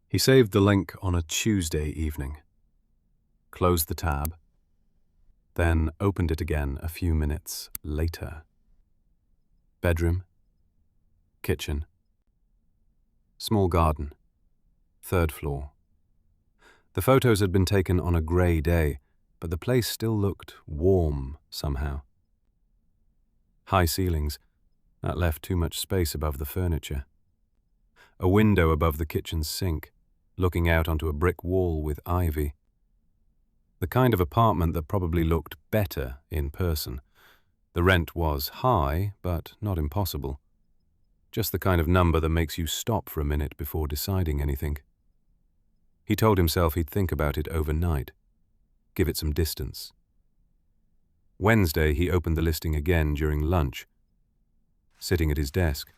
He saved the link on a Tuesday evening, closed the tab, then opened it again a few minutes later. Bedroom, kitchen, small garden, 3rd floor. The photos had been taken on a grey day, but the place still looked warm somehow. High ceilings, that left too much space above the furniture. A window above the kitchen sink, looking out onto a brick wall with ivy. The kind of apartment that probably looked better in person. The rent was high, but not impossible. Just the kind of number that makes you stop for a minute before deciding anything. He told himself he'd think about it overnight, give it some distance. Wednesday, he opened the listing again during lunch, sitting at his desk.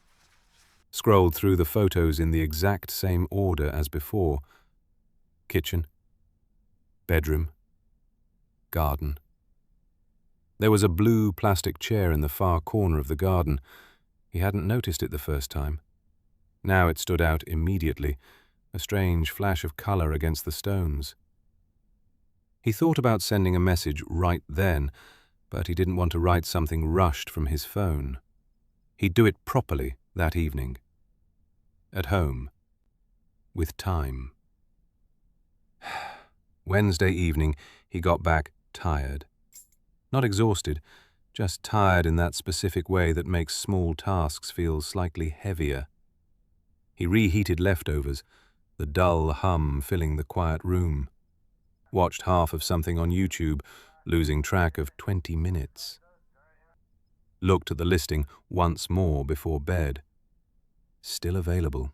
Scrolled through the photos in the exact same order as before. Kitchen, bedroom, garden. There was a blue plastic chair in the far corner of the garden. He hadn't noticed it the first time. Now it stood out immediately, a strange flash of colour against the stones. He thought about sending a message right then, but he didn't want to write something rushed from his phone. He'd do it properly that evening. At home. With time. Wednesday evening, he got back tired. Not exhausted, just tired in that specific way that makes small tasks feel slightly heavier. He reheated leftovers, the dull hum filling the quiet room. Watched half of something on YouTube, losing track of 20 minutes. Looked at the listing once more before bed. Still available.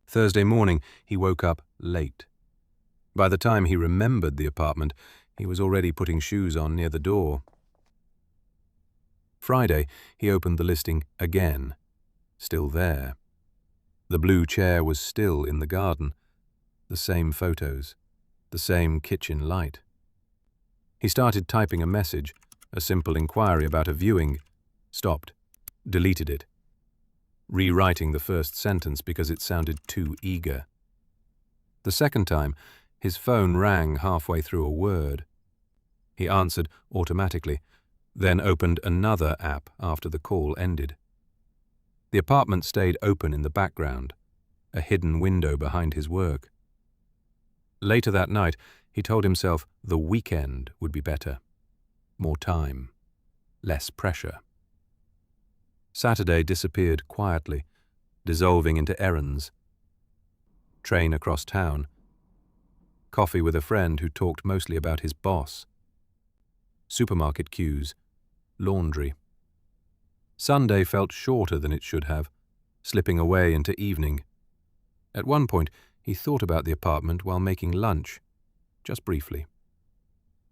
Thursday morning, he woke up late. By the time he remembered the apartment, he was already putting shoes on near the door. Friday, he opened the listing again. Still there. The blue chair was still in the garden. The same photos. The same kitchen light. He started typing a message, a simple inquiry about a viewing, stopped, deleted it, rewriting the first sentence because it sounded too eager. The second time, his phone rang halfway through a word. He answered automatically, then opened another app after the call ended. The apartment stayed open in the background, a hidden window behind his work. Later that night, he told himself the weekend would be better. More time. Less pressure. Saturday disappeared quietly, dissolving into errands. Train across town. Coffee with a friend who talked mostly about his boss. Supermarket queues. Laundry. Sunday felt shorter than it should have, slipping away into evening. At one point, he thought about the apartment while making lunch, just briefly.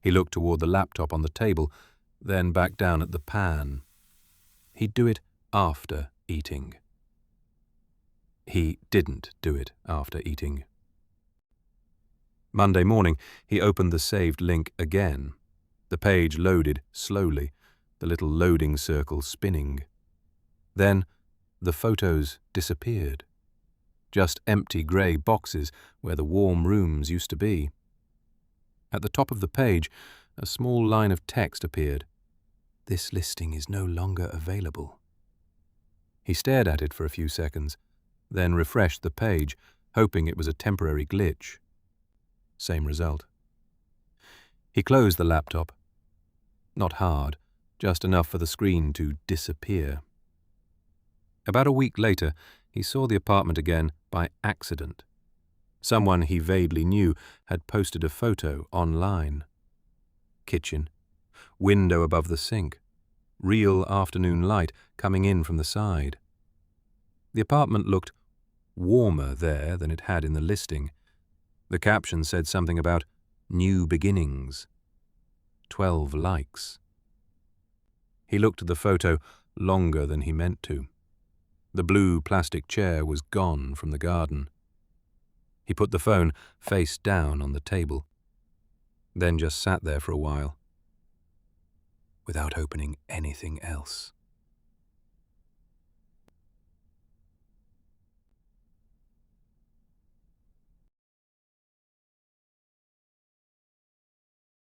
He looked toward the laptop on the table, then back down at the pan. He'd do it after eating. He didn't do it after eating. Monday morning, he opened the saved link again. The page loaded slowly, the little loading circle spinning. Then, the photos disappeared. Just empty grey boxes where the warm rooms used to be. At the top of the page, a small line of text appeared. This listing is no longer available. He stared at it for a few seconds, then refreshed the page, hoping it was a temporary glitch. Same result. He closed the laptop. Not hard, just enough for the screen to disappear. About a week later, he saw the apartment again by accident. Someone he vaguely knew had posted a photo online. Kitchen. Window above the sink. Real afternoon light coming in from the side. The apartment looked warmer there than it had in the listing. The caption said something about new beginnings. 12 likes. He looked at the photo longer than he meant to. The blue plastic chair was gone from the garden. He put the phone face down on the table, then just sat there for a while, without opening anything else.